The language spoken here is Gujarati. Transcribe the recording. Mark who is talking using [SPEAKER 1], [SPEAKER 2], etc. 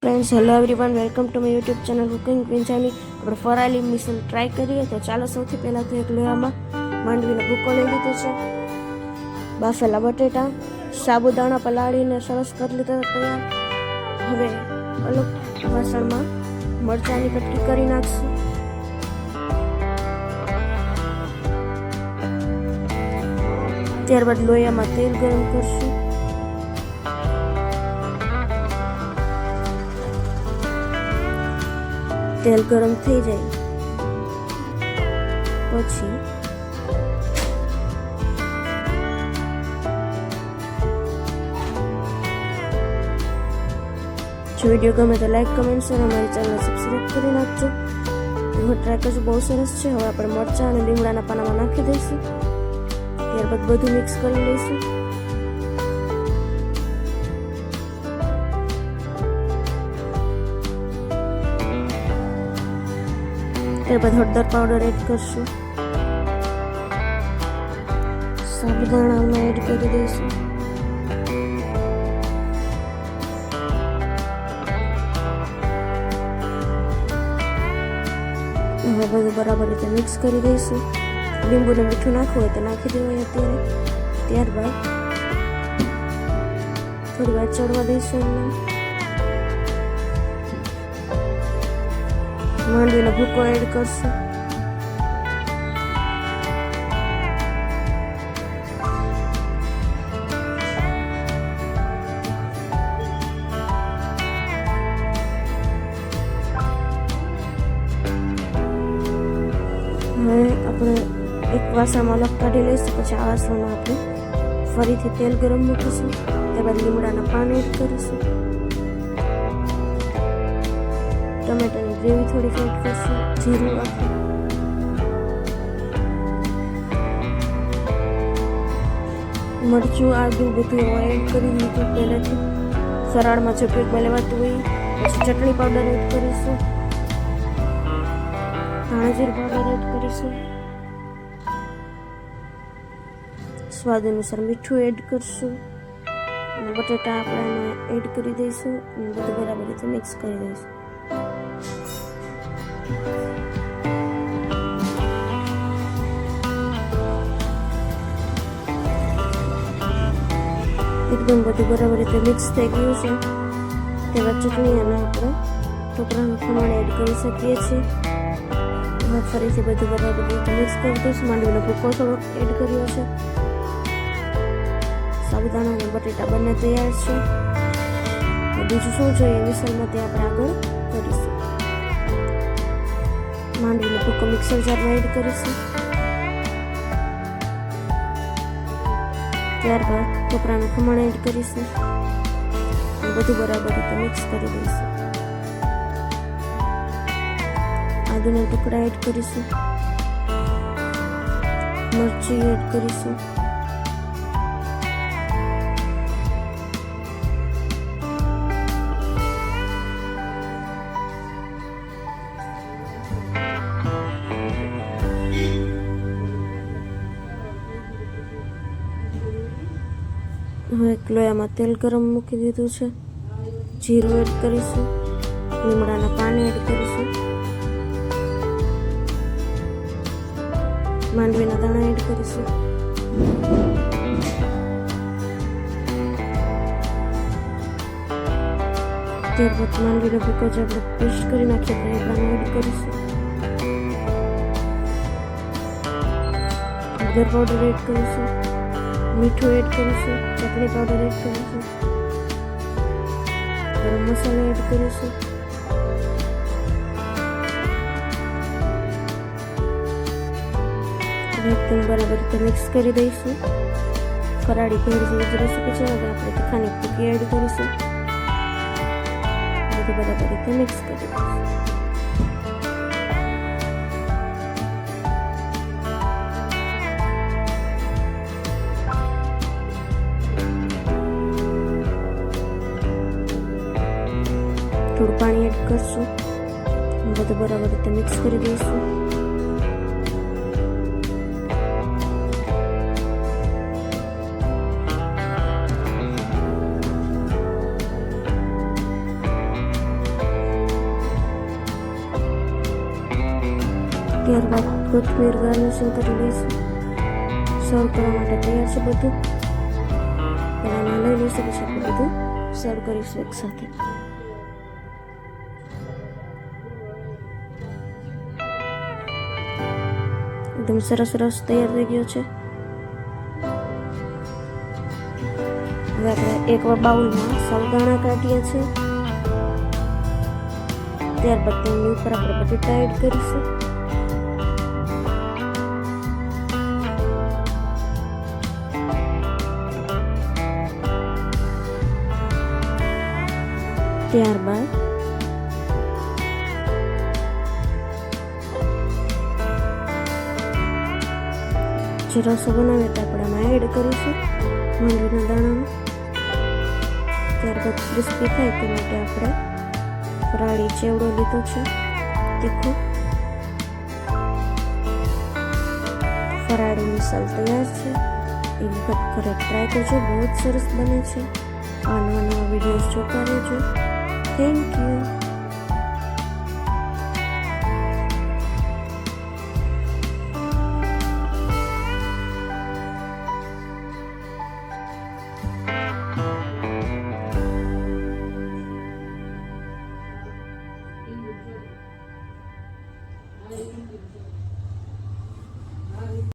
[SPEAKER 1] Friends, hello everyone, welcome to my YouTube channel cooking ક્વિન્ચાની. આપણે ફરાળી મિસલ ટ્રાય કરીએ. તો ચાલો, સૌથી પહેલાં તો એક લોયામાં માંડવીનો ભૂકો લઈ લીધો છે, બાફેલા બટેટા, સાબુદાણા પલાળીને સરસ કરી લીધા તૈયાર. હવે અલગ વાસણમાં મરચાંની કટકી કરી નાખશું. ત્યારબાદ લોયામાં તેલ ગરમ કરશું. તેલ ગરમ થઈ જાય પછી જો વિડીયો ગમે તો લાઈક, કમેન્ટ, શેર, અમારી ચેનલ સબસ્ક્રાઈબ કરી નાખજો. હું ટ્રાય કરશું, બહુ સરસ છે. હવે આપણે મરચાં અને લીમડાના પાનામાં નાખી દઈશું. ત્યારબાદ બધું મિક્સ કરી લઈશું. ત્યારબાદ હળદર પાવડર એડ કરશું. સાબુદાણા એડ કરી દઈશું. હવે બધું બરાબર રીતે મિક્સ કરી દઈશું. લીંબુને મીઠું નાખવું હોય તો નાખી દેવાય અત્યારે. ત્યારબાદ થોડી વાર ચડવા દઈશું. એમને માંડવીનો ભૂકો એડ કરશું. હવે આપણે એક વાસણમાં અલગ કાઢી લઈશું. પછી આ વાસણમાં આપણે ફરીથી તેલ ગરમ મૂકીશું. ત્યારબાદ લીમડાના પાન એડ કરીશું. ટમેટાની ગ્રેવી થોડીક એડ કરશું. જીરું આપી મરચું, આદું બધું એડ કરી દીધું પહેલેથી. ફરાળમાં જે પેકમાં લેવાતું હોય. પછી ચટણી પાવડર એડ કરીશું. ધાણા જીરું પાવડર એડ કરીશું. સ્વાદ અનુસાર મીઠું એડ કરશું. અને બટાટા આપણે એડ કરી દઈશું. અને બધું બરાબર રીતે મિક્સ કરી દઈશું. એકદમ બધું બરાબર રીતે મિક્સ થઈ ગયું છે. ત્યારબાદ ચટણી અને આપણે ઢોકળાનું ખમણ એડ કરી શકીએ છીએ. હવે ફરીથી બધું બરાબર રીતે મિક્સ કરી દઈશું. માંડવીનો ભૂકો થોડોક એડ કર્યો છે. સાબુદાણા અને બટેટા બંને તૈયાર છે. બીજું શું જોઈએ મિસલમાં તે આપણે આગળ કરીશું. માંડવીનો ભૂકો મિક્સર જારમાં એડ કરીશું. ત્યારબાદ કોપરાનું ખમણ એડ કરીશું. બધું બરાબર રીતે મિક્સ કરી દઈશું. આદુના ટુકડા એડ કરીશું. મરચી એડ કરીશું. હવે એક લોયામાં તેલ ગરમ મૂકી દીધું છે. જીરું એડ કરીશું. લીમડાના પાન એડ કરીશું. માંડવીના દાણા એડ કરીશું. ત્યારબાદ માંડવીનો ભૂકો જે આપણે પેસ્ટ કરી નાખીએ તો એ દાણા એડ કરીશું. હળદર પાવડર એડ કરીશું. મીઠું એડ કરીશું. ચટણી પાવડર એડ કરીશું. ગરમ મસાલા એડ કરીશું. એકદમ બરાબર રીતે મિક્સ કરી દઈશું. ફરાળી ભેળ જેવી જ રેસીપી છે. હવે આપણે તીખાની ભૂકી એડ કરીશું. બધું બરાબર રીતે મિક્સ કરી દઈશું. થોડું પાણી એડ કરશું. બધું બરાબર રીતે મિક્સ કરી દઈશું. ત્યારબાદ કોથમીર ગાર્નિશિંગ કરી લઈશું. સર્વ કરવા માટે તૈયાર છે બધું. પહેલાં ના લઈ લઈશું, પછી આપણે બધું સર્વ કરીશું એકસાથે. એકદમ સરસ રસ તૈયાર થઈ ગયો છે. હવે આપણે એક બાઉલમાં સાબુદાણા કાઢીએ છીએ. ત્યારબાદ તેની ઉપર આપણે બટેટા એડ કરીશું. ત્યારબાદ જે રસો બનાવીએ તો આપણે આમાં એડ કરીશું માંડવીના દાણામાં. ત્યારબાદ ક્રિસ્પી થાય તે માટે આપણે ફરાળી ચેવડો લીધો છે તીખો. ફરાળી મિસલ તૈયાર છે. એ વખત ઘરે ટ્રાય કરજો, બહુ જ સરસ બને છે. આ નવા વિડીયોઝ જોતા રહેજો. Thank you.